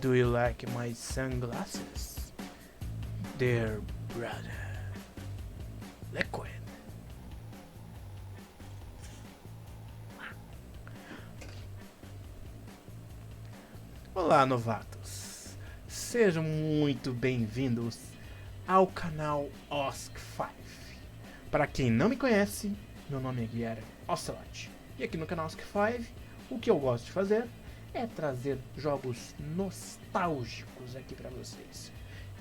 Do you like my sunglasses? Dear brother. Liquid. Olá, novatos. Sejam muito bem-vindos ao canal Osk5. Para quem não me conhece, meu nome é Guilherme Ocelot. E aqui no canal Osk5, o que eu gosto de fazer é trazer jogos nostálgicos aqui para vocês.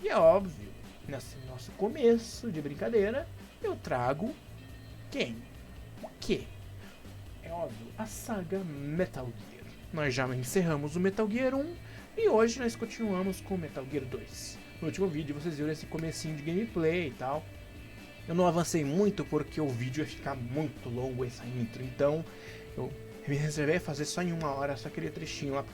E é óbvio, nesse nosso começo de brincadeira, eu trago quem? O que? É óbvio, a saga Metal Gear. Nós já encerramos o Metal Gear 1 e hoje nós continuamos com o Metal Gear 2. No último vídeo vocês viram esse comecinho de gameplay e tal. Eu não avancei muito porque o vídeo ia ficar muito longo essa intro, então eu me reservei a fazer só em 1 hora, só aquele trechinho lá.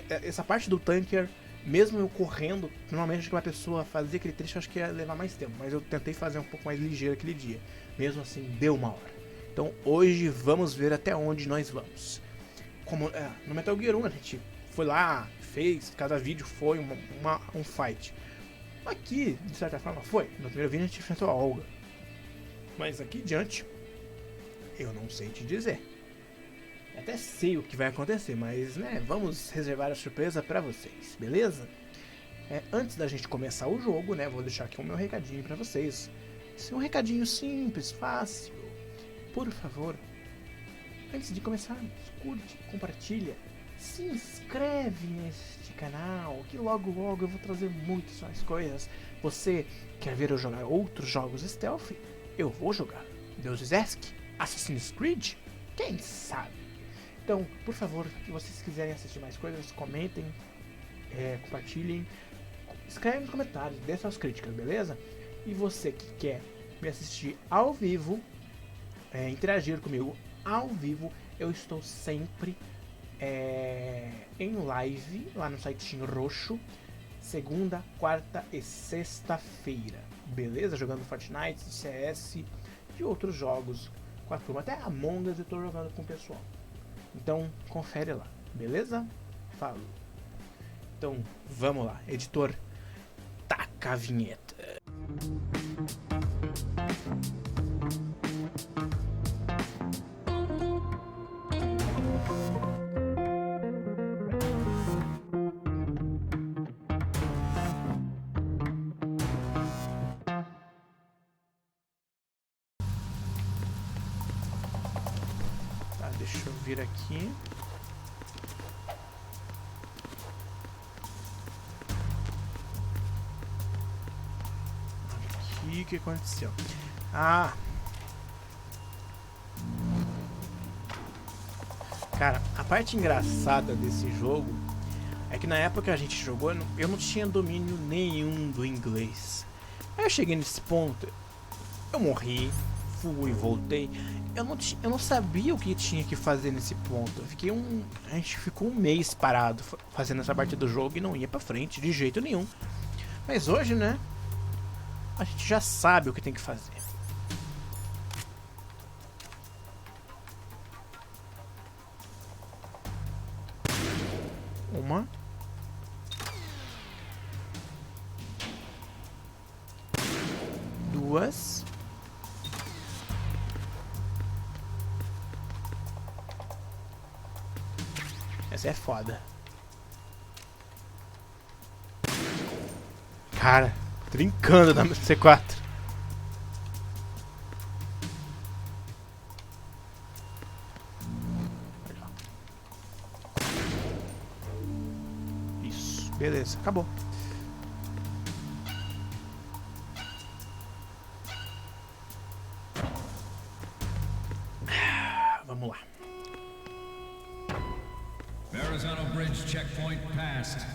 Essa parte do tanker, mesmo eu correndo, normalmente uma pessoa fazia aquele trecho, acho que ia levar mais tempo, mas eu tentei fazer um pouco mais ligeiro aquele dia. Mesmo assim, deu 1 hora. Então hoje vamos ver até onde nós vamos. Como no Metal Gear 1 a gente foi lá, fez, cada vídeo foi um fight. Aqui, de certa forma, foi. No primeiro vídeo a gente enfrentou a Olga. Mas aqui em diante, eu não sei te dizer. Até sei o que vai acontecer, mas né, vamos reservar a surpresa pra vocês, beleza? Antes da gente começar o jogo, né, vou deixar aqui o meu recadinho pra vocês. Esse é um recadinho simples, fácil. Por favor, antes de começarmos, curte, compartilha, se inscreve neste canal, que logo logo eu vou trazer muitas mais coisas. Você quer ver eu jogar outros jogos stealth? Eu vou jogar Deus Ex, Assassin's Creed? Quem sabe? Então, por favor, se vocês quiserem assistir mais coisas, comentem, compartilhem, escreve nos comentários, dê suas críticas, beleza? E você que quer me assistir ao vivo, interagir comigo ao vivo, eu estou sempre em live lá no site roxo, segunda, quarta e sexta-feira, beleza? Jogando Fortnite, CS e outros jogos com a turma, até Among Us eu estou jogando com o pessoal. Então, confere lá, beleza? Falou. Então, vamos lá. Editor, taca a vinheta. Deixa eu vir aqui. Aqui, o que aconteceu? Cara, a parte engraçada desse jogo é que na época que a gente jogou, eu não tinha domínio nenhum do inglês. Aí eu cheguei nesse ponto, eu morri, fui, voltei. Eu não sabia o que tinha que fazer nesse ponto. A gente ficou 1 mês parado fazendo essa parte do jogo e não ia pra frente de jeito nenhum. Mas hoje, né, a gente já sabe o que tem que fazer. Uma. Duas. Essa é foda. Cara, trincando na C4. Isso, beleza, acabou. Vamos lá. Bridge checkpoint passed.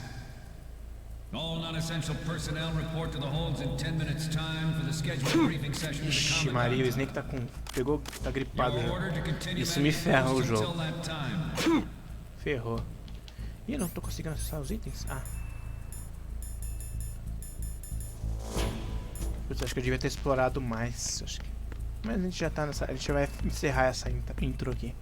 All non-essential personnel report to the holds in 10 minutes time for the scheduled briefing session. Ixi, Maria, o Snake tá tá gripado já. Isso me ferra o jogo. Ferrou. Ih, não tô conseguindo acessar os itens. Eu acho que eu devia ter explorado mais. Mas a gente já tá nessa. A gente vai encerrar essa intro aqui.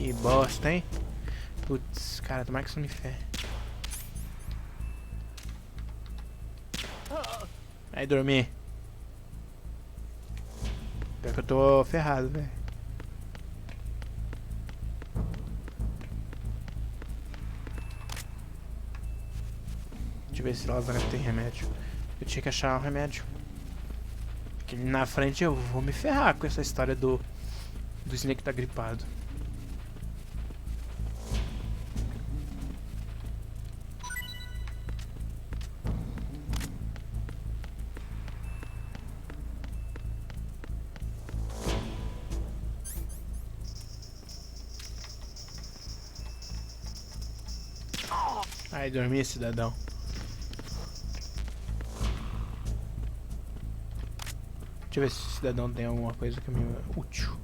Que bosta, hein? Putz, cara, tomara que isso não me ferre. Vai dormir. Pior que eu tô ferrado, velho. Deixa eu ver se lá tem remédio. Eu tinha que achar um remédio. Porque na frente eu vou me ferrar com essa história do Snake tá gripado. Ai, dormi, cidadão. Deixa eu ver se esse cidadão tem alguma coisa que me útil.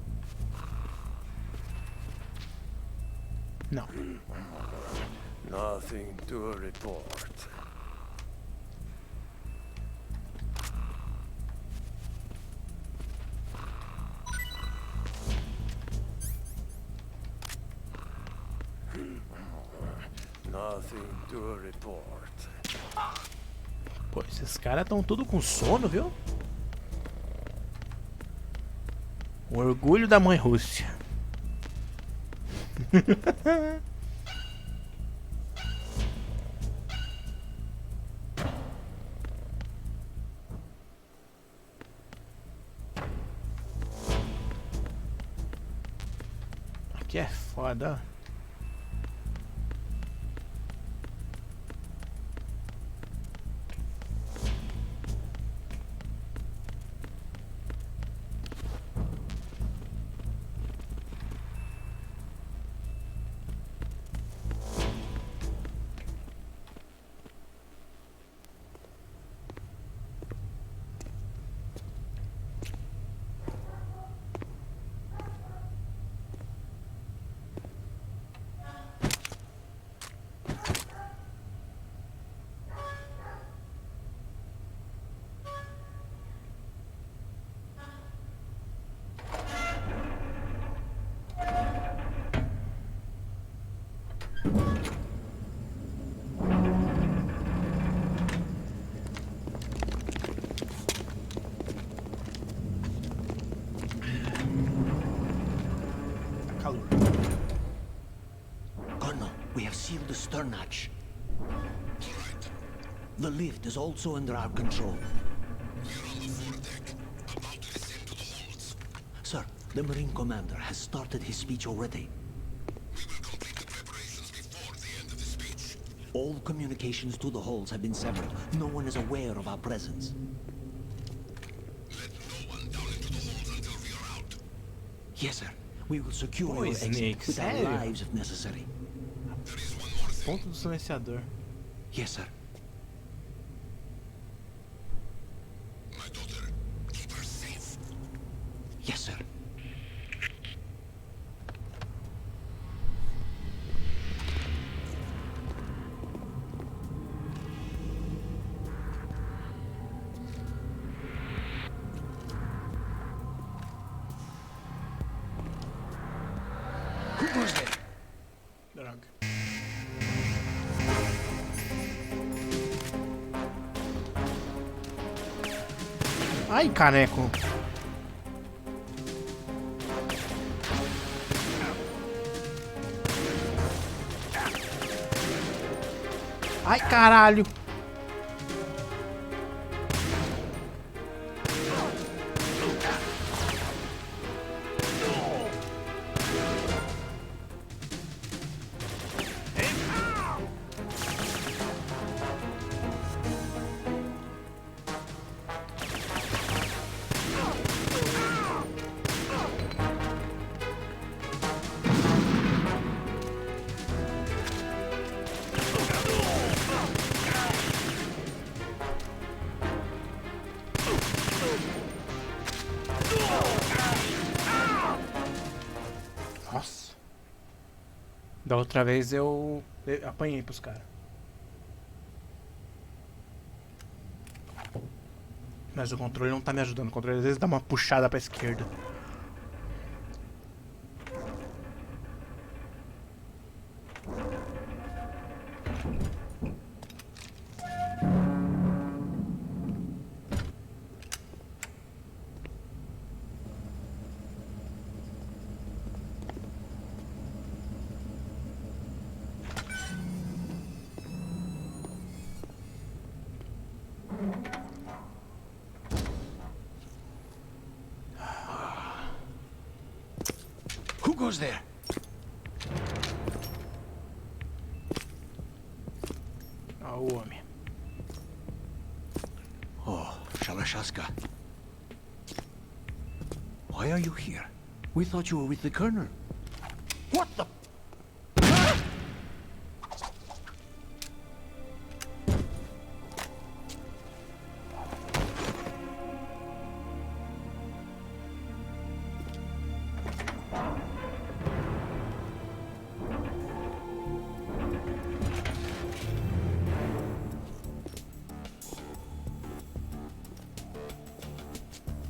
Não. Nothing to report. Nothing to report. Pô, esses caras estão tudo com sono, viu? O orgulho da mãe Rússia. Aqui é foda, ó. We have sealed the stern hatch. The lift is also under our control. Sir, the Marine Commander has started his speech already. All communications to the halls have been severed. No one is aware of our presence. Yes, sir. We will secure your Snake, exit with our sério? lives if necessary. Ponto do silenciador. Yes, sir. My daughter, keep her safe. Yes, sir. Who was there? Droga. Ai, caneco. Ai, caralho. Nossa. Da outra vez eu apanhei pros caras. Mas o controle não tá me ajudando. O controle às vezes dá uma puxada pra esquerda. goes there. Ó o homem. Oh, Shalashaska. Why are you here? We thought you were with the Colonel. What the?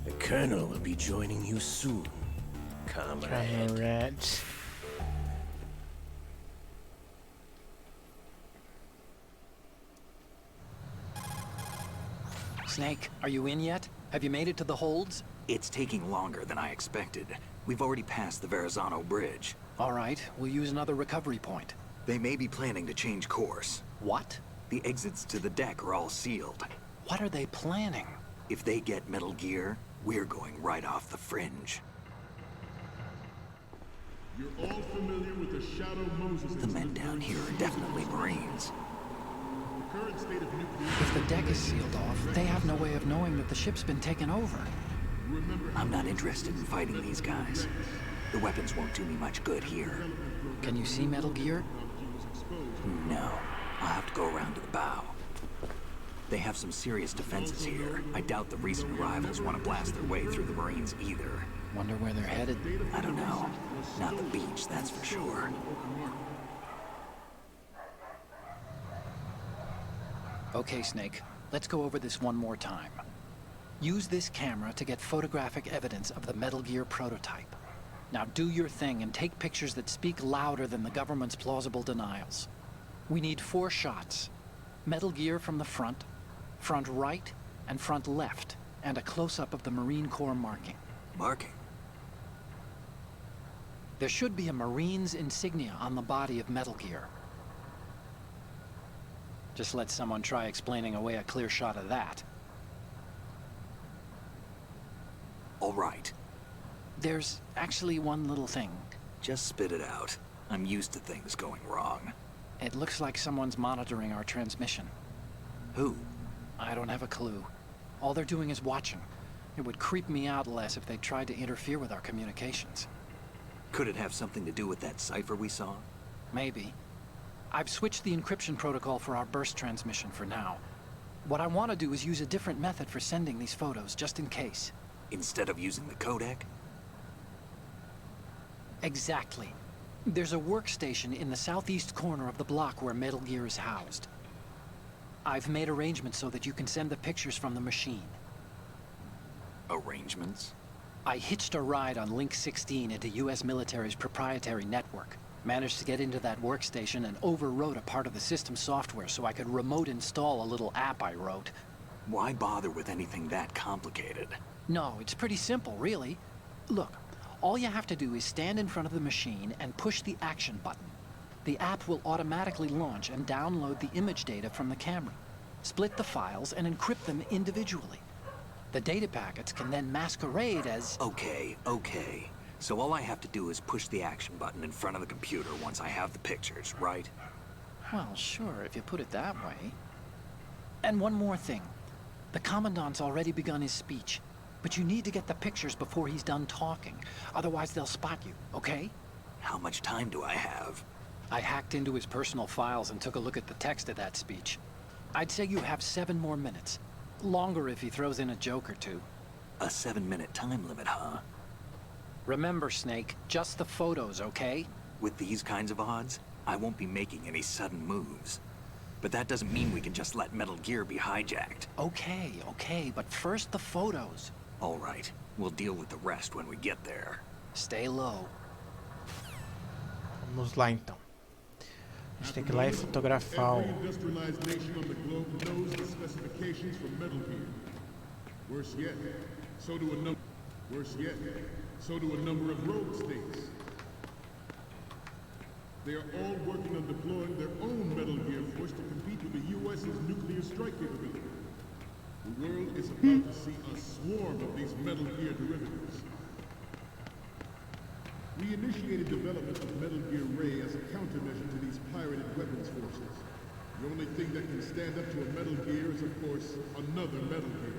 The Colonel will be joining you soon, comrade. Comrades. Snake, are you in yet? Have you made it to the holds? It's taking longer than I expected. We've already passed the Verrazano Bridge. All right, we'll use another recovery point. They may be planning to change course. What? The exits to the deck are all sealed. What are they planning? If they get Metal Gear, we're going right off the fringe. You're all familiar with the Shadow Moses The men down here are definitely Marines. The current state of nuclear... If the deck is sealed off, they have no way of knowing that the ship's been taken over. I'm not interested in fighting these guys. The weapons won't do me much good here. Can you see Metal Gear? No. I'll have to go around to the bow. They have some serious defenses here. I doubt the recent arrivals want to blast their way through the Marines either. Wonder where they're headed. I don't know. Not the beach, that's for sure. Okay, Snake. Let's go over this one more time. Use this camera to get photographic evidence of the Metal Gear prototype. Now do your thing and take pictures that speak louder than the government's plausible denials. We need 4 shots. Metal Gear from the front right, and front left, and a close-up of the Marine Corps marking. Marking? There should be a Marine's insignia on the body of Metal Gear. Just let someone try explaining away a clear shot of that. All right. There's actually one little thing. Just spit it out. I'm used to things going wrong. It looks like someone's monitoring our transmission. Who? I don't have a clue. All they're doing is watching. It would creep me out less if they tried to interfere with our communications. Could it have something to do with that cipher we saw? Maybe. I've switched the encryption protocol for our burst transmission for now. What I want to do is use a different method for sending these photos, just in case. Instead of using the codec? Exactly. There's a workstation in the southeast corner of the block where Metal Gear is housed. I've made arrangements so that you can send the pictures from the machine. Arrangements? I hitched a ride on Link 16 into US military's proprietary network. Managed to get into that workstation and overwrote a part of the system software so I could remote install a little app I wrote. Why bother with anything that complicated? No, it's pretty simple, really. Look, all you have to do is stand in front of the machine and push the action button. The app will automatically launch and download the image data from the camera, split the files, and encrypt them individually. The data packets can then masquerade as... Okay. So all I have to do is push the action button in front of the computer once I have the pictures, right? Well, sure, if you put it that way. And one more thing. The Commandant's already begun his speech, but you need to get the pictures before he's done talking. Otherwise, they'll spot you, okay? How much time do I have? I hacked into his personal files and took a look at the text of that speech. I'd say you have 7 more minutes. Longer if he throws in a joke or two. A 7-minute time limit, huh? Remember, Snake, just the photos, okay? With these kinds of odds, I won't be making any sudden moves. But that doesn't mean we can just let Metal Gear be hijacked. Okay, but first the photos. All right, we'll deal with the rest when we get there. Stay low. Vamos lá então. A gente tem que ir lá e fotografar o... Every industrialized nation on the globe knows the specifications for Metal Gear. Worse yet, so do a number of rogue states. They are all working on deploying their own Metal Gear force to compete with the U.S.'s nuclear strike capability. The world is about to see a swarm of these Metal Gear derivatives. We initiated development of Metal Gear Ray as a countermeasure to these pirated weapons forces. The only thing that can stand up to a Metal Gear is, of course, another Metal Gear.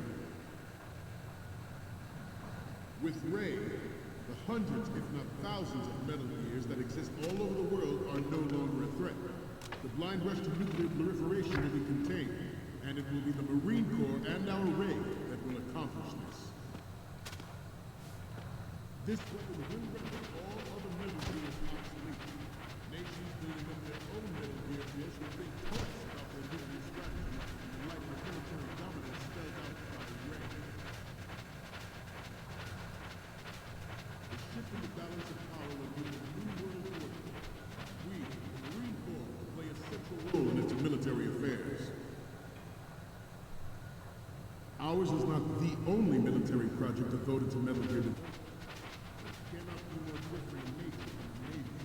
With Ray, the hundreds, if not thousands, of Metal Gears that exist all over the world are no longer a threat. The blind rush to nuclear proliferation will be contained, and it will be the Marine Corps and our Ray that will accomplish this. This weapon will render all other Metal Gears obsolete. Nations building up their own Metal Gear force will think twice about their nuclear strategy in light of military dominance spelled out by Ray. The shift in the balance of power will give a new world order. We, the Marine Corps, will play a central role in its military affairs. Ours is not the only military project devoted to Metal Gear development. It cannot be more different in nature from the Navy.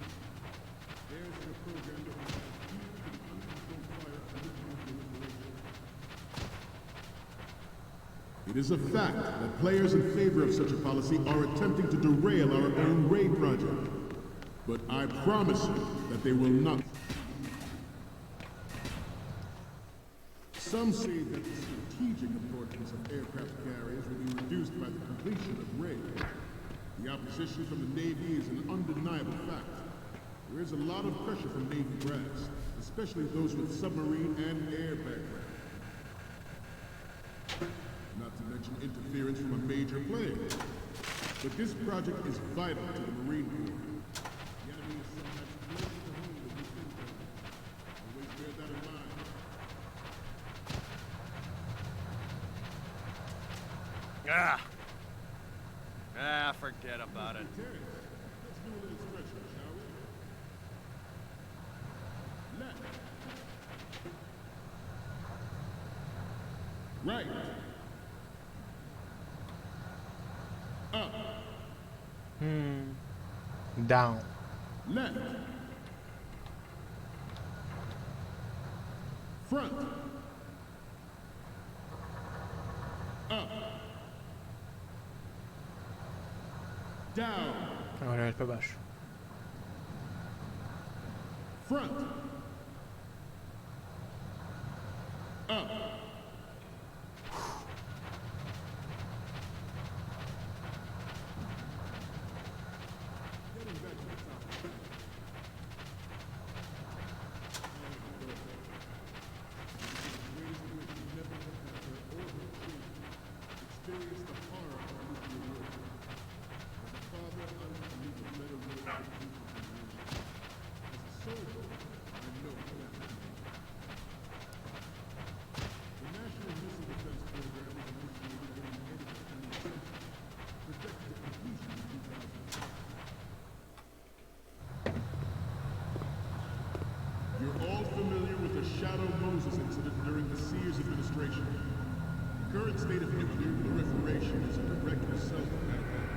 Theirs is a program that will adhere to the uncontrolled fire of nuclear proliferation. It is a fact that players in favor of such a policy are attempting to derail our own Ray project. But I promise you that they will not. Some say that the strategic importance of aircraft carriers will be reduced by the completion of Ray. The opposition from the Navy is an undeniable fact. There is a lot of pressure from Navy brass, especially those with submarine and air background. Not to mention interference from a major player. But this project is vital to the Marine Corps. The enemy is sometimes close to home with this intel. Always bear that in mind. Forget about it. Let's do a little stretching, shall we? Left. Right. Up. Down. Left. Front. Up. Down. Agora olha pra baixo. Front. Up. Getting back to the top. Experience the horror of nuclear war. As a father, I want to leave a better world for future generations. As a soldier, I know what that means. The National Missile Defense Program was initiated during the end of the 20th century, projected to completion in 2007. You're all familiar with the Shadow Moses incident during the Sears administration. The current state of nuclear proliferation is a direct result of that event.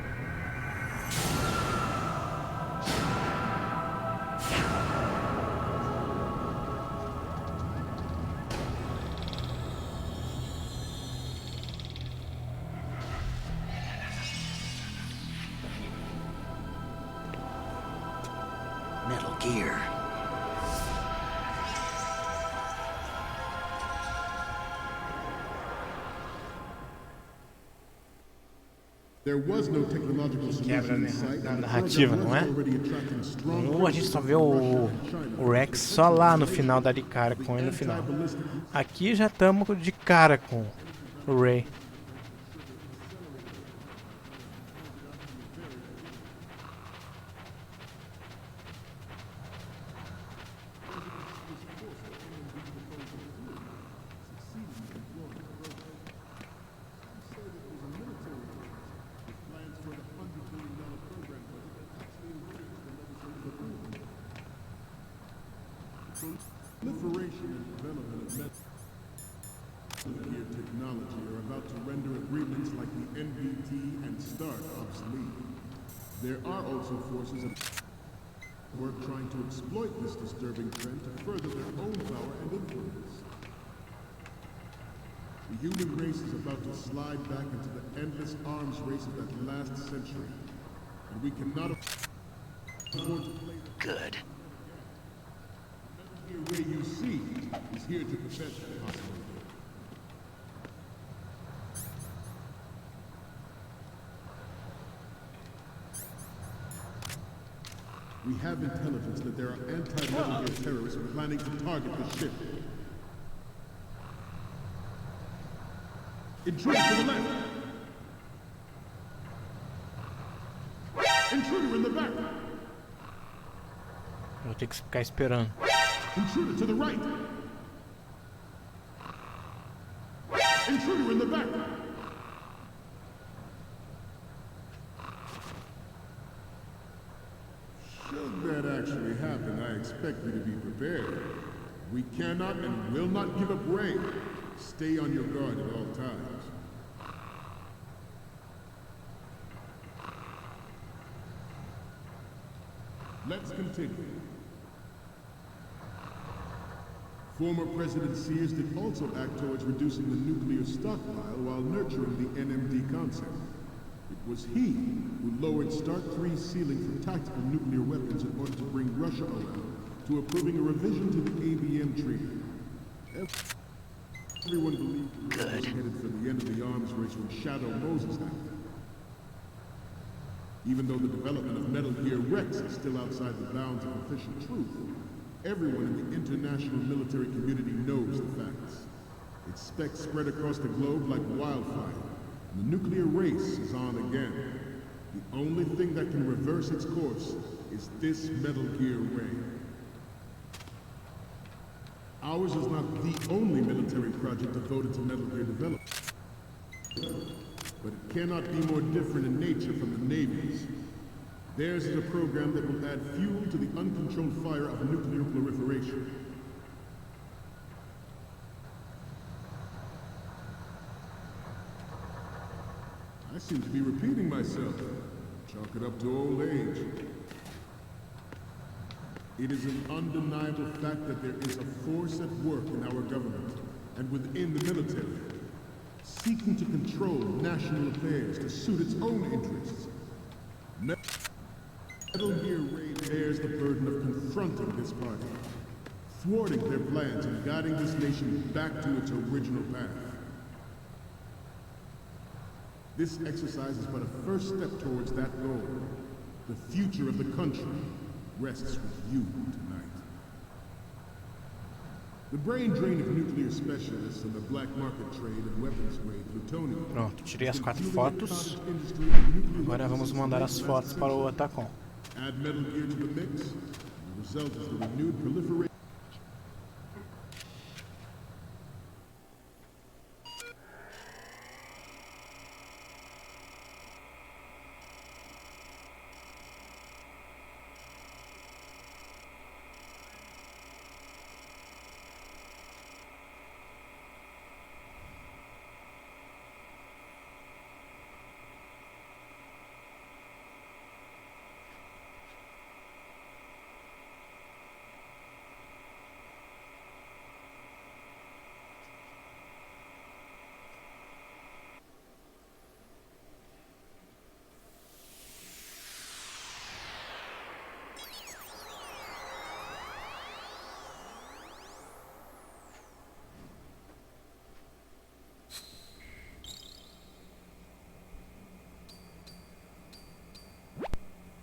Metal Gear. There was no technological Quebra solution in sight, na and the narrativa, program não was é? already attracting strong A gente só vê o Rex só lá no final, dar de cara com ele no final. Aqui já estamos de cara com o Ray. Proliferation and development of metal gear technology are about to render agreements like the NBT and START obsolete. There are also forces at work trying to exploit this disturbing trend to further their own power and influence. The human race is about to slide back into the endless arms race of that last century, and we cannot. Good. The way you see is here to prevent that possibility. We have intelligence that there are anti-Metal Gear terrorists planning to target the ship. Intruder to the left! Intruder in the back! Vou ter que ficar esperando. Intruder to the right! Intruder in the back! Should that actually happen, I expect you to be prepared. We cannot and will not give up range. Stay on your guard at all times. Let's continue. Former President Sears did also act towards reducing the nuclear stockpile while nurturing the NMD concept. It was he who lowered Start 3's ceiling for tactical nuclear weapons in order to bring Russia around to approving a revision to the ABM treaty. Everyone believed we were headed for the end of the arms race when Shadow Moses happened. Even though the development of Metal Gear Rex is still outside the bounds of official truth, everyone in the international military community knows the facts. Its specs spread across the globe like wildfire. The nuclear race is on again. The only thing that can reverse its course is this Metal Gear Ray. Ours is not the only military project devoted to Metal Gear development. But it cannot be more different in nature from the Navy's. Theirs is a program that will add fuel to the uncontrolled fire of nuclear proliferation. I seem to be repeating myself. Chalk it up to old age. It is an undeniable fact that there is a force at work in our government and within the military, seeking to control national affairs to suit its own interests. Metal Gear Ray bears the burden of confronting this party, thwarting their plans and guiding this nation back to its original path. This exercise is but a first step towards that goal. The future of the country rests with you tonight. The brain drain of nuclear specialists and the black market trade in weapons grade plutonium. Pronto, tirei as 4 fotos. Agora vamos mandar as fotos para o Atacom. Add Metal Gear to the mix, and the result is the renewed proliferation.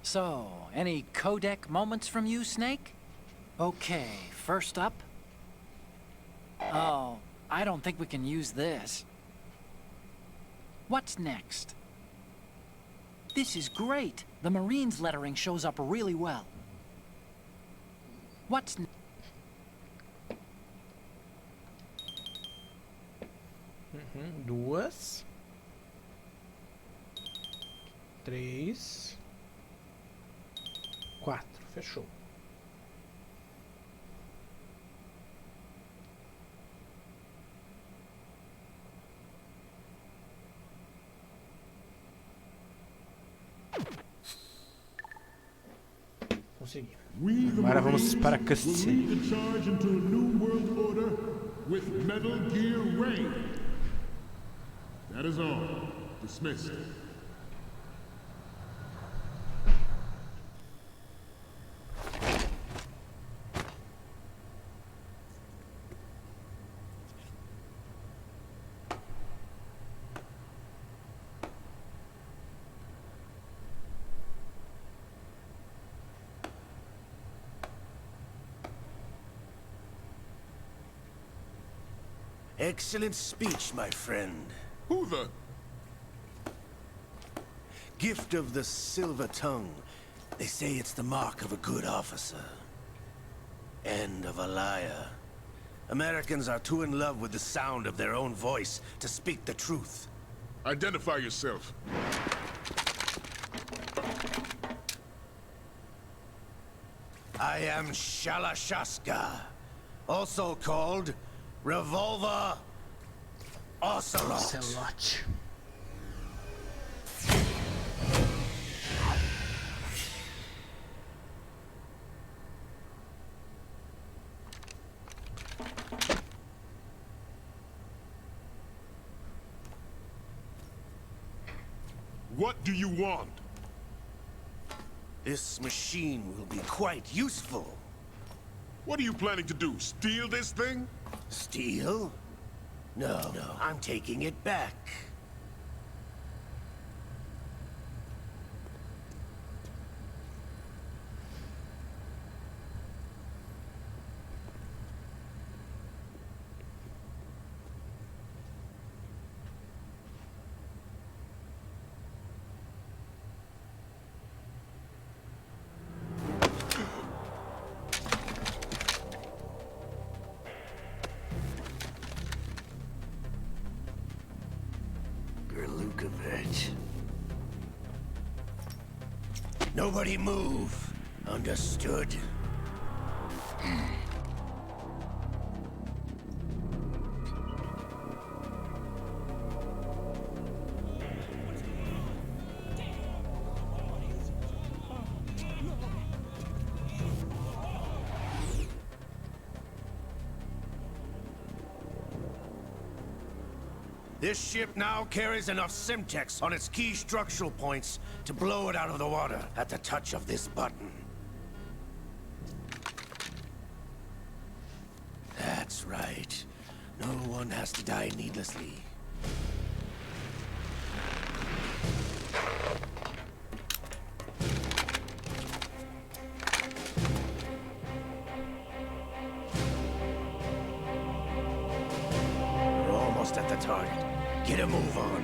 So, any codec moments from you, Snake? Okay, first up. Oh, I don't think we can use this. What's next? This is great. The Marines lettering shows up really well. What's next? Duas. 3. 4. Fechou. Consegui. Agora vamos para a cutscene. Lead the charge into a new world order with Metal Gear Ray. That is all. Dismissed. Excellent speech, my friend. Who the... Gift of the silver tongue. They say it's the mark of a good officer. And of a liar. Americans are too in love with the sound of their own voice to speak the truth. Identify yourself. I am Shalashaska, also called Revolver Ocelot. Ocelot. What do you want? This machine will be quite useful. What are you planning to do? Steal this thing? Steal? No, I'm taking it back. Nobody move. Understood? This ship now carries enough Simtex on its key structural points to blow it out of the water at the touch of this button. That's right. No one has to die needlessly. We're almost at the target. Get a move on.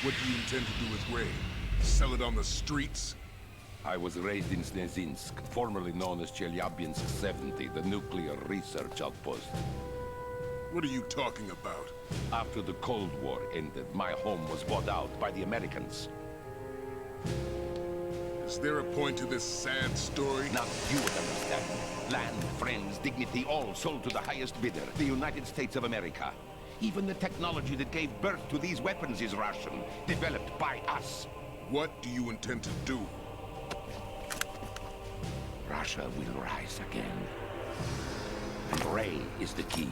What do you intend to do with Ray? Sell it on the streets? I was raised in Snezinsk, formerly known as Chelyabinsk 70, the nuclear research outpost. What are you talking about? After the Cold War ended, my home was bought out by the Americans. Is there a point to this sad story? Now you would understand. Land, friends, dignity, all sold to the highest bidder, the United States of America. Even the technology that gave birth to these weapons is Russian, developed by us. What do you intend to do? Russia will rise again. And Ray is the key.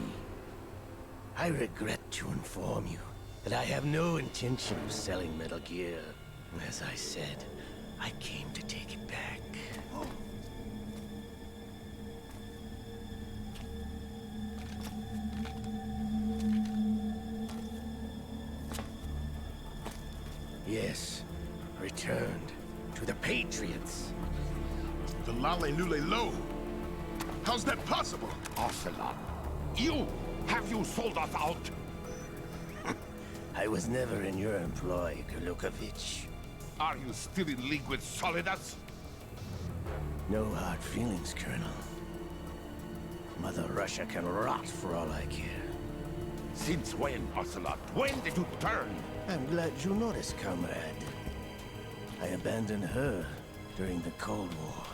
I regret to inform you that I have no intention of selling Metal Gear. As I said, I came to take it back. Yes, returned to the Patriots. The Lale Lule Lo? How's that possible? Ocelot, have you sold us out? I was never in your employ, Golukovich. Are you still in league with Solidus? No hard feelings, Colonel. Mother Russia can rot for all I care. Since when, Ocelot? When did you turn? I'm glad you noticed, comrade. I abandoned her during the Cold War.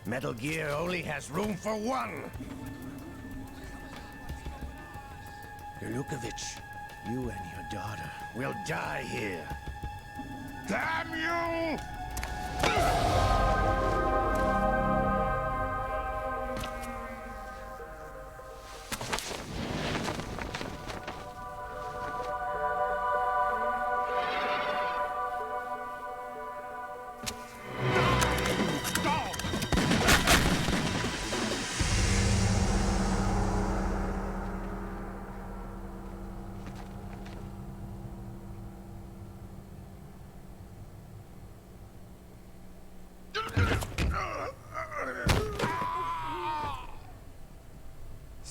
Metal Gear only has room for one! Golukovich, you and your daughter will die here. Damn you!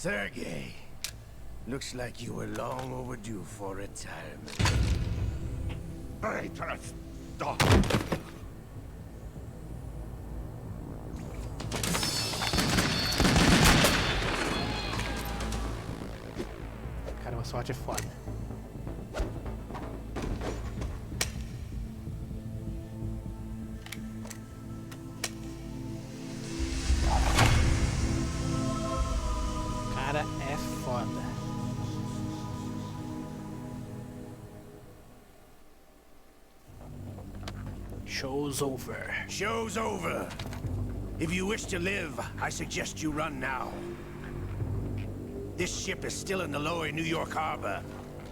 Sergei, looks like you were long overdue for retirement. Traitors! Stop! Cara, o Ocelot é foda. Cara, é foda. Show's over. Show's over. If you wish to live, I suggest you run now. This ship is still in the lower New York harbor.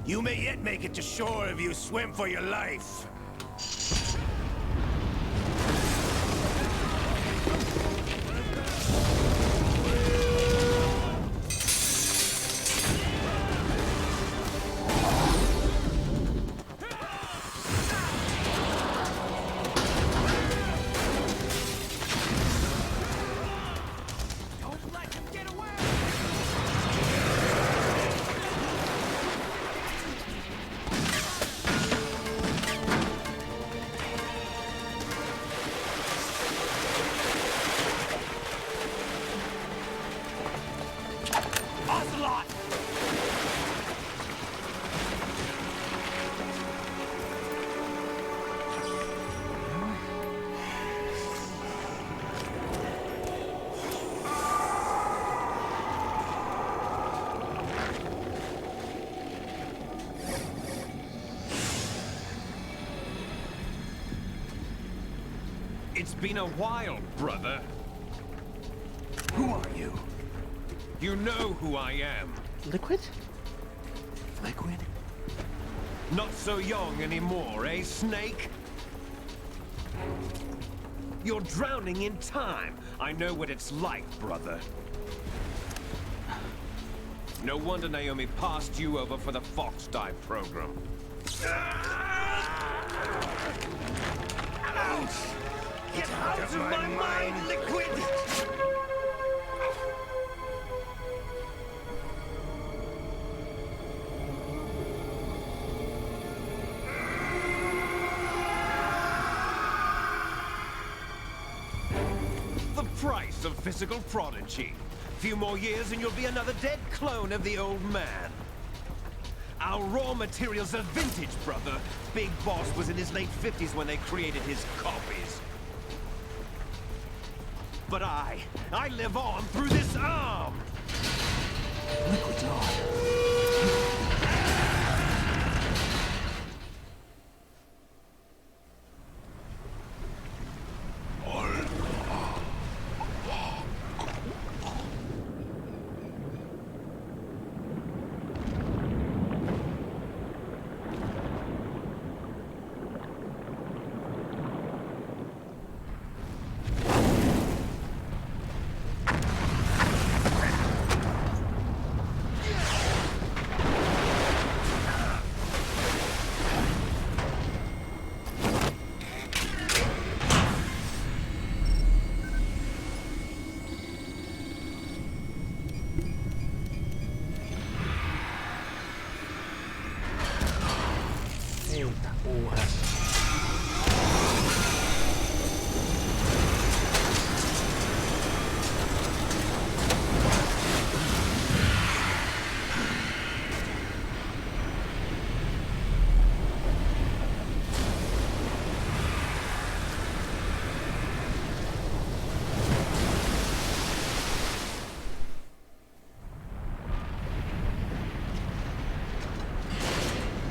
You may yet make it to shore if you swim for your life. Ocelot! It's been a while, brother. Who are you? You know who I am. Liquid? Liquid? Not so young anymore, eh, Snake? You're drowning in time. I know what it's like, brother. No wonder Naomi passed you over for the Fox Dive program. Ouch! Get out of my mind, Liquid! The price of physical prodigy. Few more years and you'll be another dead clone of the old man. Our raw materials are vintage, brother. Big Boss was in his late 50s when they created his copies. But I live on through this arm! Liquid's on. Eita porra.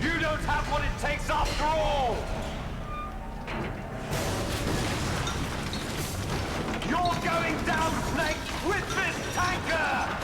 You don't have what it takes after all! You're going down, Snake, with this tanker!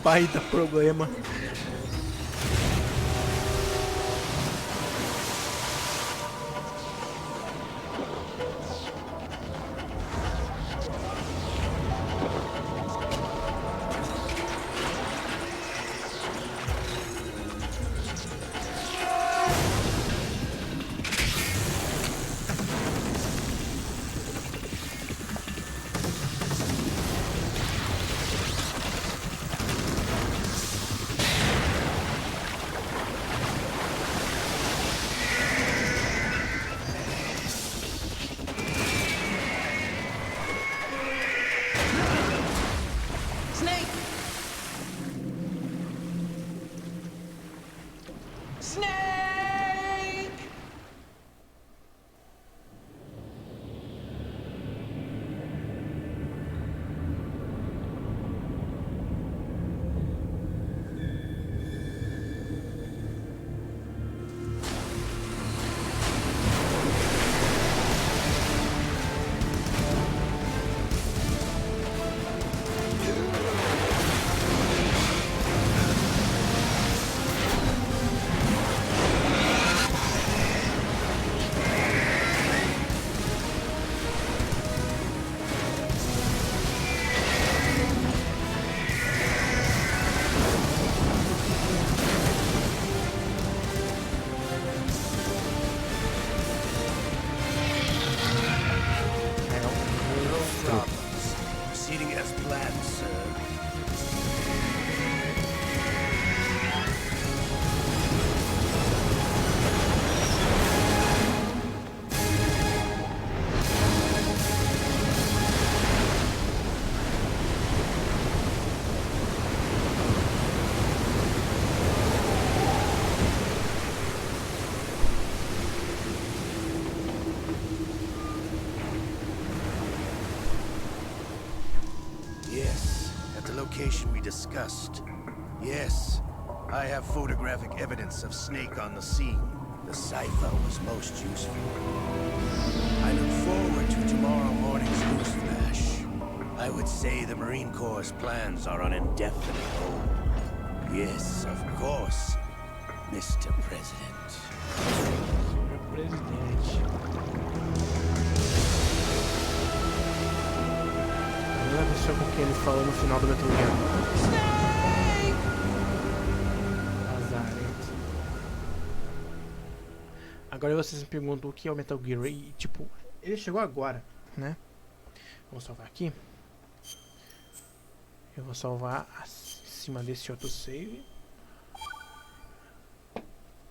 baita problema. Proceeding as planned, sir. Yes, at the location we discussed. Yes, I have photographic evidence of Snake on the scene. The cipher was most useful. I look forward to tomorrow morning's news flash. I would say the Marine Corps' plans are on indefinite hold. Yes, of course, Mr. President. Meu presidente. Agora deixa eu ver o que ele falou no final do Metal Gear. Azarento. Agora vocês me perguntam o que é o Metal Gear. E tipo, ele chegou agora, né? Vou salvar aqui. Eu vou salvar acima desse outro save.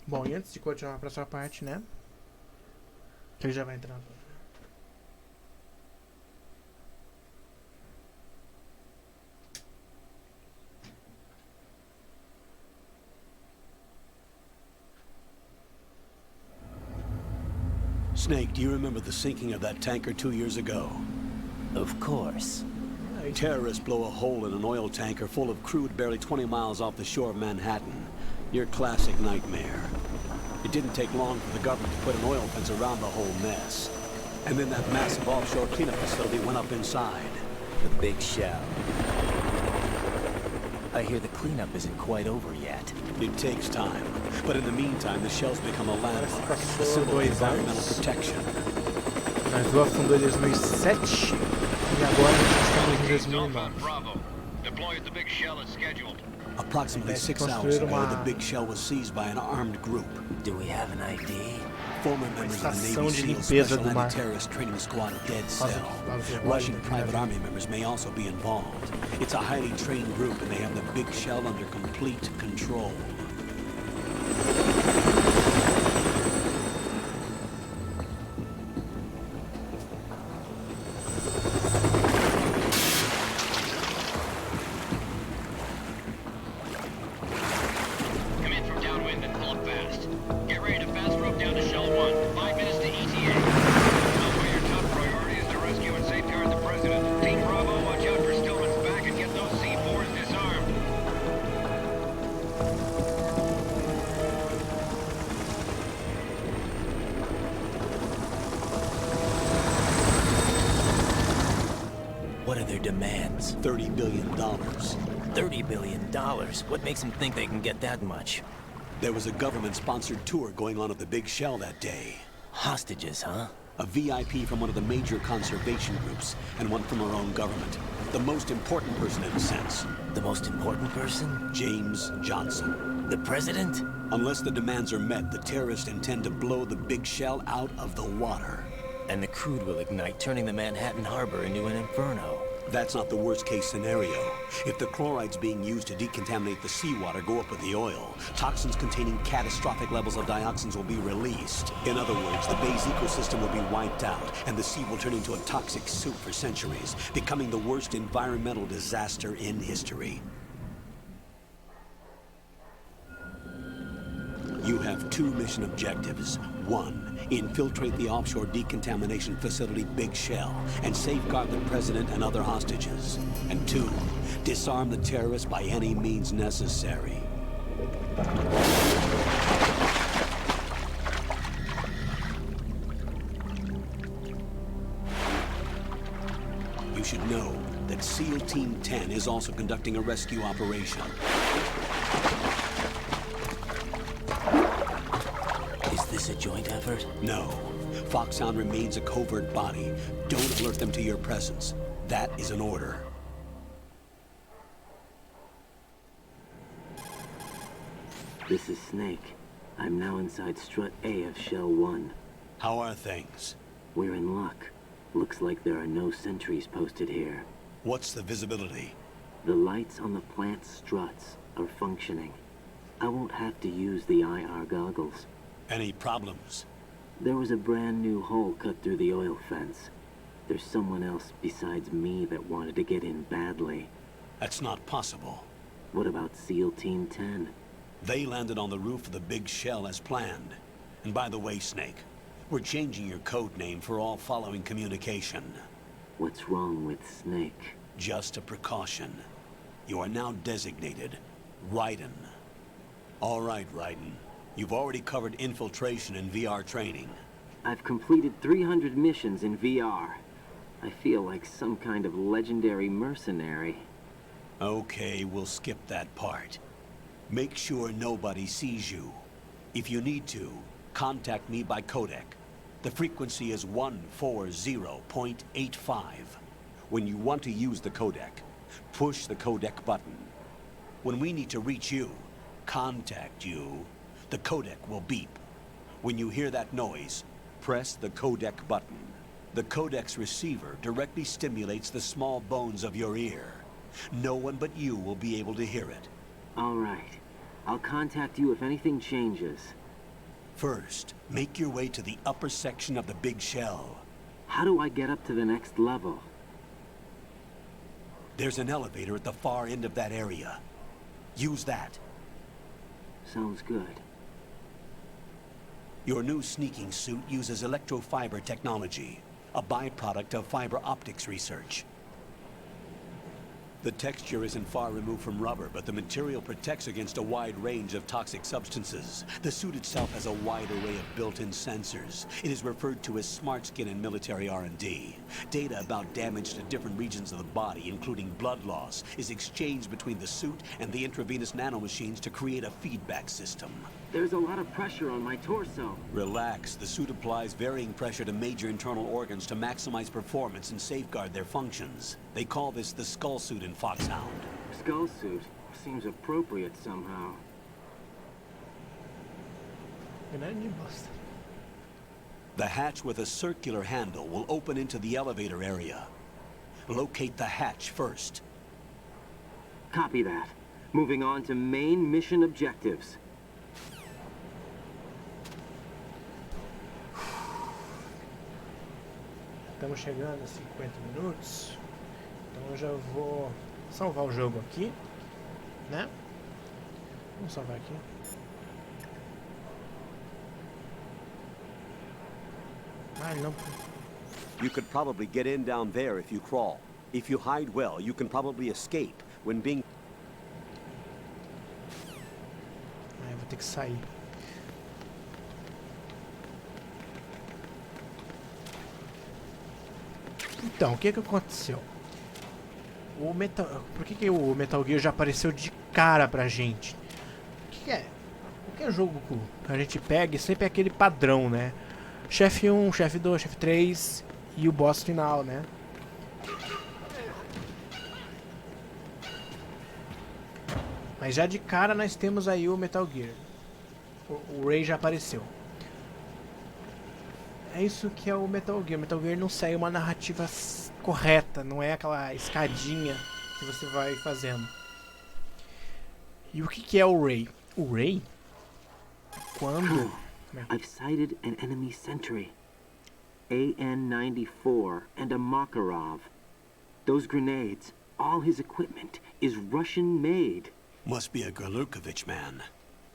Bom, e antes de continuar para essa parte, né? Que ele já vai entrar. Snake, do you remember the sinking of that tanker 2 years ago? Of course. Terrorists blow a hole in an oil tanker full of crude barely 20 miles off the shore of Manhattan. Your classic nightmare. It didn't take long for the government to put an oil fence around the whole mess. And then that massive offshore cleanup facility went up inside. The big shell. I hear the cleanup isn't quite over yet. It takes time. But in the meantime, the shell's become a landmark, a symbol of environmental protection. Mas o afundou em 2007 e agora estamos em 2009. Approximately 6 hours ago, the big shell was seized by an armed group. Do we have an ID? Former members of the Navy SEAL Special Anti-Terrorist Training Squad Dead Cell. Russian private army members may also be involved. It's a highly trained group and they have the big shell under complete control. What are their demands? $30 billion. $30 billion. What makes them think they can get that much? There was a government-sponsored tour going on at the Big Shell that day. Hostages, huh? A VIP from one of the major conservation groups, and one from our own government. The most important person in a sense. The most important person? James Johnson. The president? Unless the demands are met, the terrorists intend to blow the Big Shell out of the water. And the crude will ignite, turning the Manhattan Harbor into an inferno. That's not the worst-case scenario. If the chlorides being used to decontaminate the seawater go up with the oil, toxins containing catastrophic levels of dioxins will be released. In other words, the bay's ecosystem will be wiped out, and the sea will turn into a toxic soup for centuries, becoming the worst environmental disaster in history. You have 2 mission objectives. 1, infiltrate the offshore decontamination facility Big Shell and safeguard the president and other hostages. And 2, disarm the terrorists by any means necessary. You should know that SEAL Team 10 is also conducting a rescue operation. Is this a joint effort? No. Foxhound remains a covert body. Don't alert them to your presence. That is an order. This is Snake. I'm now inside Strut A of Shell 1. How are things? We're in luck. Looks like there are no sentries posted here. What's the visibility? The lights on the plant struts are functioning. I won't have to use the IR goggles. Any problems? There was a brand new hole cut through the oil fence. There's someone else besides me that wanted to get in badly. That's not possible. What about SEAL Team 10? They landed on the roof of the Big Shell as planned. And by the way, Snake, we're changing your code name for all following communication. What's wrong with Snake? Just a precaution. You are now designated Raiden. All right, Raiden. You've already covered infiltration and VR training. I've completed 300 missions in VR. I feel like some kind of legendary mercenary. Okay, we'll skip that part. Make sure nobody sees you. If you need to, contact me by codec. The frequency is 140.85. When you want to use the codec, push the codec button. When we need to reach you, contact you, the codec will beep. When you hear that noise, press the codec button. The codec's receiver directly stimulates the small bones of your ear. No one but you will be able to hear it. All right. I'll contact you if anything changes. First, make your way to the upper section of the Big Shell. How do I get up to the next level? There's an elevator at the far end of that area. Use that. Sounds good. Your new sneaking suit uses electrofiber technology, a byproduct of fiber optics research. The texture isn't far removed from rubber, but the material protects against a wide range of toxic substances. The suit itself has a wide array of built-in sensors. It is referred to as smart skin in military R&D. Data about damage to different regions of the body, including blood loss, is exchanged between the suit and the intravenous nanomachines to create a feedback system. There's a lot of pressure on my torso. Relax. The suit applies varying pressure to major internal organs to maximize performance and safeguard their functions. They call this the skull suit in Foxhound. Skull suit seems appropriate somehow. The hatch with a circular handle will open into the elevator area. Locate the hatch first. Copy that. Moving on to main mission objectives. Estamos chegando a 50 minutos, então eu já vou salvar o jogo aqui, né? Vamos salvar aqui. Ah, não. You could probably get in down there if you crawl. If you hide well, you can probably escape when being... Ah, eu vou ter que sair. Então, o que aconteceu? Por que o Metal Gear já apareceu de cara pra gente? O que é? Qualquer jogo que a gente pega sempre é aquele padrão, né? Chefe 1, chefe 2, chefe 3 e o boss final, né? Mas já de cara nós temos aí o Metal Gear. O Ray já apareceu. É isso que é o Metal Gear. O Metal Gear não segue uma narrativa correta, não é aquela escadinha que você vai fazendo. E o que é o Ray? O Ray? Quando... I've sighted an enemy sentry. AN-94 and a Makarov. Those grenades, all his equipment, is Russian-made. Must be a Gerlukovich man.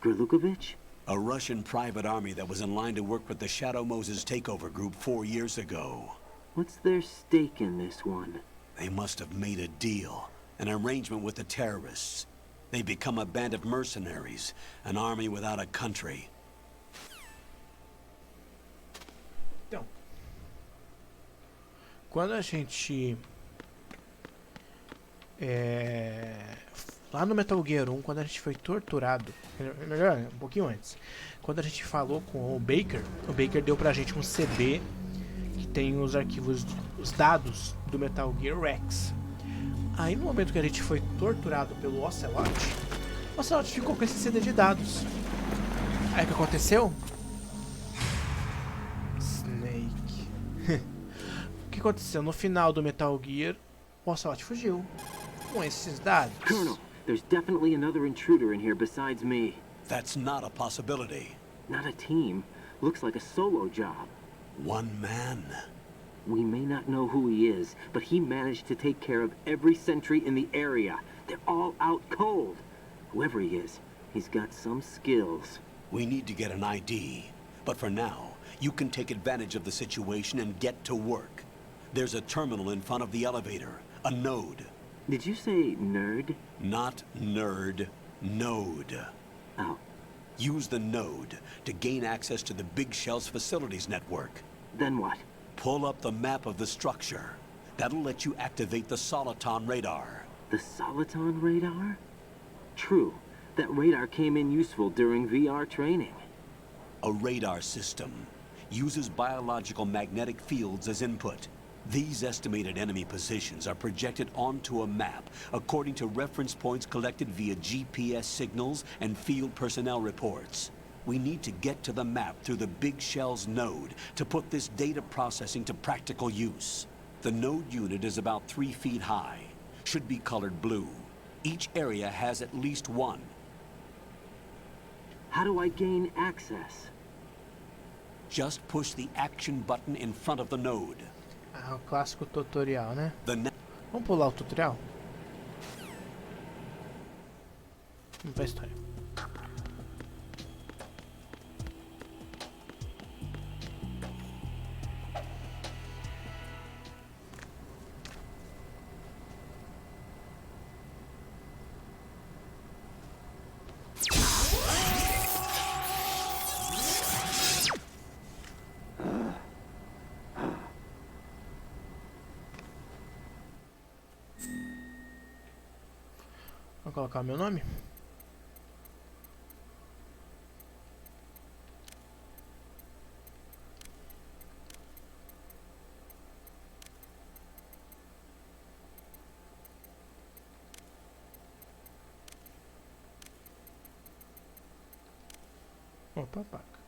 Gerlukovich? A Russian private army that was in line to work with the Shadow Moses takeover group 4 years ago. What's their stake in this one? They must have made a deal, an arrangement with the terrorists. They become a band of mercenaries, an army without a country. Então, quando a gente lá no Metal Gear 1, quando a gente foi torturado, melhor, um pouquinho antes, quando a gente falou com o Baker deu pra gente um CD que tem os arquivos, os dados do Metal Gear Rex. Aí no momento que a gente foi torturado pelo Ocelot, o Ocelot ficou com esse CD de dados. Aí o que aconteceu? Snake. O que aconteceu? No final do Metal Gear, o Ocelot fugiu com esses dados. Colonel, there's definitely another intruder in here besides me. That's not a possibility. Not a team. Looks like a solo job. One man. We may not know who he is, but he managed to take care of every sentry in the area. They're all out cold. Whoever he is, he's got some skills. We need to get an ID. But for now, you can take advantage of the situation and get to work. There's a terminal in front of the elevator. A node. Did you say nerd? Not nerd. Node. Oh. Use the node to gain access to the Big Shell's facilities network. Then what? Pull up the map of the structure. That'll let you activate the Soliton radar. The Soliton radar? True. That radar came in useful during VR training. A radar system uses biological magnetic fields as input. These estimated enemy positions are projected onto a map according to reference points collected via GPS signals and field personnel reports. We need to get to the map through the Big Shell's node to put this data processing to practical use. The node unit is about 3 feet high. Should be colored blue. Each area has at least one. How do I gain access? Just push the action button in front of the node. Ah, o clássico tutorial, né? The Vamos pular o tutorial? Vamos pra história. Vou colocar o meu nome. Opa, paca.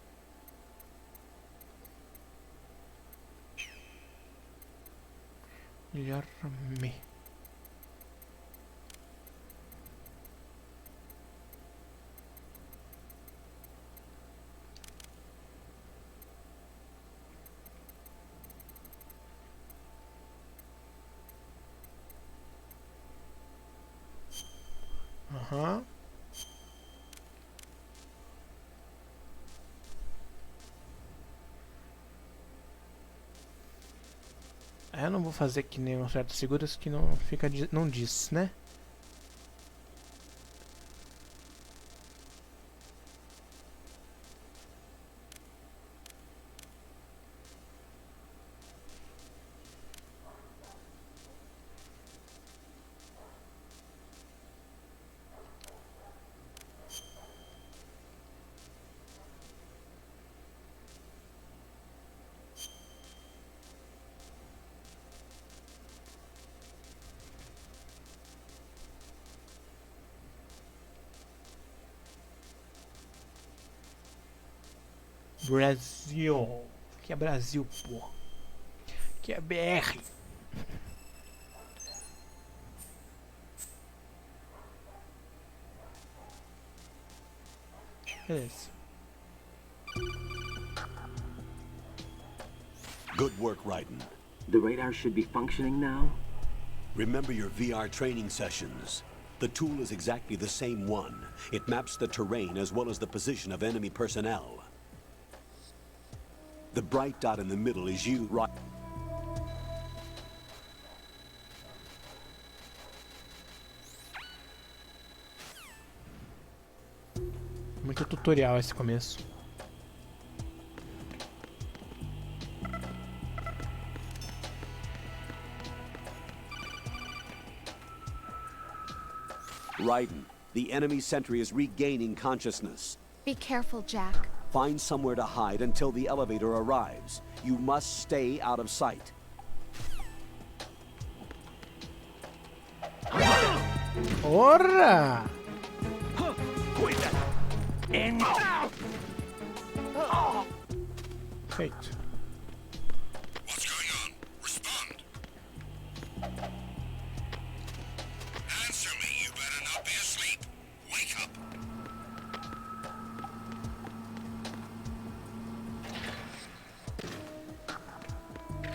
Arme. Aham. Eu não vou fazer que nem um certo seguras que não fica não diz, né? Brasil. Que é Brasil, pô. Que é BR. Beleza. Good work, Raiden. The radar should be functioning now? Remember your VR training sessions. The tool is exactly the same one. It maps the terrain as well as the position of enemy personnel. The bright dot in the middle is you, right? Muito tutorial esse começo. Raiden, the enemy sentry is regaining consciousness. Be careful, Jack. Find somewhere to hide until the elevator arrives. You must stay out of sight. Ora! Feito. What's going on? Respond. Answer me. You better not be asleep. Wake up.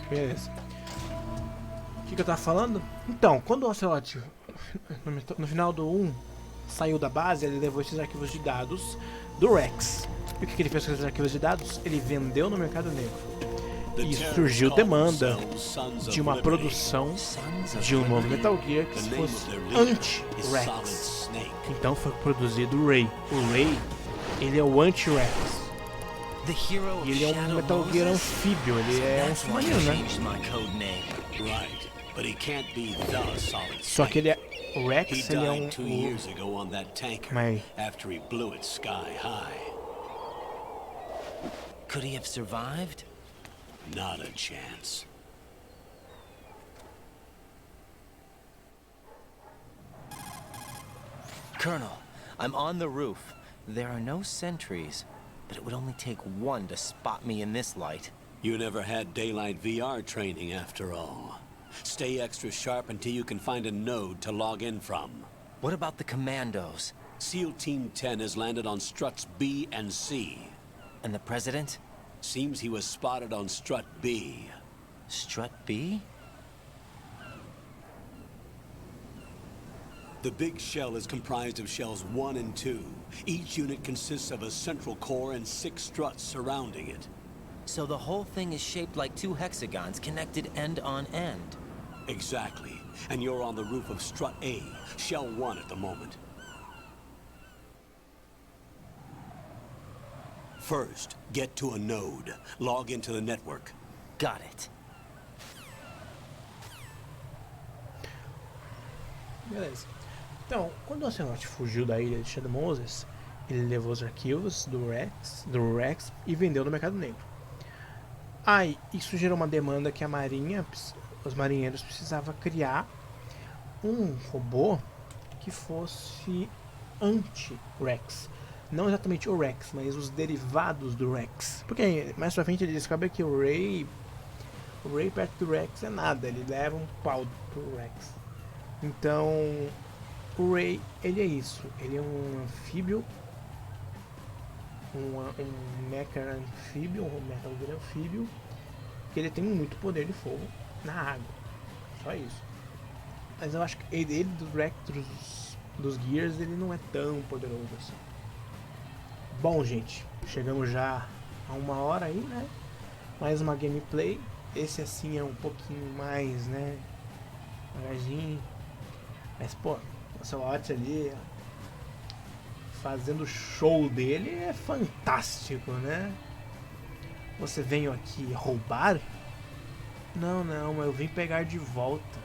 Beleza. O que eu tava falando? Então, quando o Ocelot, no final do 1, saiu da base, ele levou esses arquivos de dados do Rex. E o que ele fez com esses arquivos de dados? Ele vendeu no mercado negro. E surgiu demanda de uma produção de um novo Metal Gear que fosse anti-Rex. Então foi produzido o Ray. O Ray, ele é o anti-Rex. E ele é um Metal Gear anfíbio, ele é um submarino, né? Só que ele é... O Rex, ele é um... Mas... Could he have survived? Not a chance. Colonel, I'm on the roof. There are no sentries, but it would only take one to spot me in this light. You never had daylight VR training after all. Stay extra sharp until you can find a node to log in from. What about the commandos? SEAL Team 10 has landed on struts B and C. And the President? Seems he was spotted on strut B. Strut B? The big shell is comprised of shells 1 and 2. Each unit consists of a central core and 6 struts surrounding it. So the whole thing is shaped like 2 hexagons connected end on end. Exactly. And you're on the roof of strut A, shell 1 at the moment. First, get to a node. Log into the network. Got it. Beleza. Então, quando o Ocelot fugiu da ilha de Shadow Moses, ele levou os arquivos do Rex e vendeu no mercado negro. Aí, isso gerou uma demanda que a marinha, os marinheiros precisavam criar um robô que fosse anti-Rex. Não exatamente o Rex, mas os derivados do Rex. Porque mais pra frente ele descobre que o Ray perto do Rex é nada, ele leva um pau pro Rex. Então, o Ray, ele é isso, ele é um anfíbio, um mecha anfíbio, um Metal Gear anfíbio, que ele tem muito poder de fogo na água, só isso. Mas eu acho que ele dos Rex, dos Gears, ele não é tão poderoso assim. Bom, gente, chegamos já a 1 hora aí, né? Mais uma gameplay. Esse assim é um pouquinho mais, né? Devagarzinho. Mas, pô, o Ocelot ali fazendo o show dele é fantástico, né? Você veio aqui roubar? Não, não, eu vim pegar de volta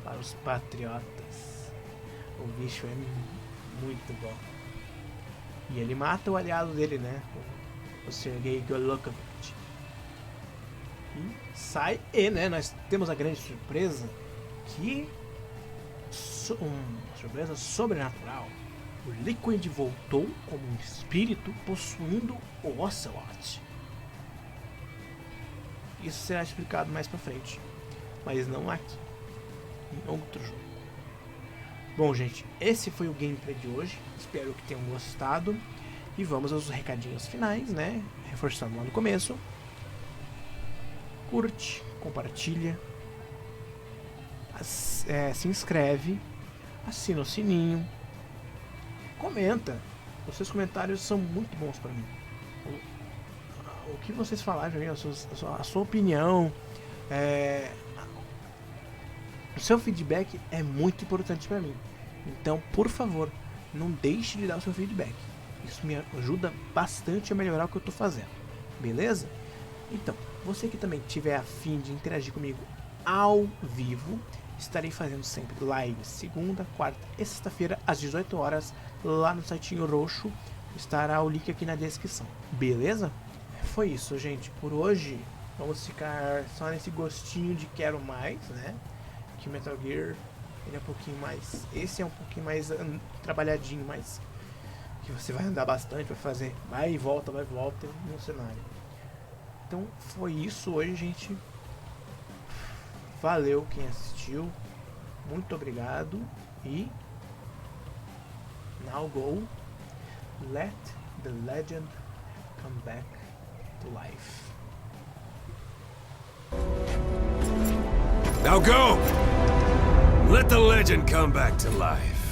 para os patriotas. O bicho é muito bom. E ele mata o aliado dele, né? O Sergei Golokovich. E sai, e né, nós temos a grande surpresa que... uma surpresa sobrenatural. O Liquid voltou como um espírito possuindo o Ocelot. Isso será explicado mais pra frente, mas não aqui, em outro jogo. Bom, gente, esse foi o gameplay de hoje. Espero que tenham gostado. E vamos aos recadinhos finais, né? Reforçando lá no começo. Curte, compartilha, se inscreve, assina o sininho, comenta. Os seus comentários são muito bons para mim. O que vocês falarem, a sua opinião, o seu feedback é muito importante para mim. Então, por favor, não deixe de dar o seu feedback. Isso me ajuda bastante a melhorar o que eu estou fazendo. Beleza? Então, você que também tiver a fim de interagir comigo ao vivo, estarei fazendo sempre lives segunda, quarta e sexta-feira às 18 horas lá no sitinho roxo. Estará o link aqui na descrição. Beleza? Foi isso, gente. Por hoje, vamos ficar só nesse gostinho de quero mais, né? Que Metal Gear ele é um pouquinho mais... Esse é um pouquinho mais trabalhadinho, mas... que você vai andar bastante, vai fazer vai e volta no cenário. Então foi isso hoje, gente. Valeu quem assistiu, muito obrigado e now go let the legend come back to life. Now go! Let the legend come back to life.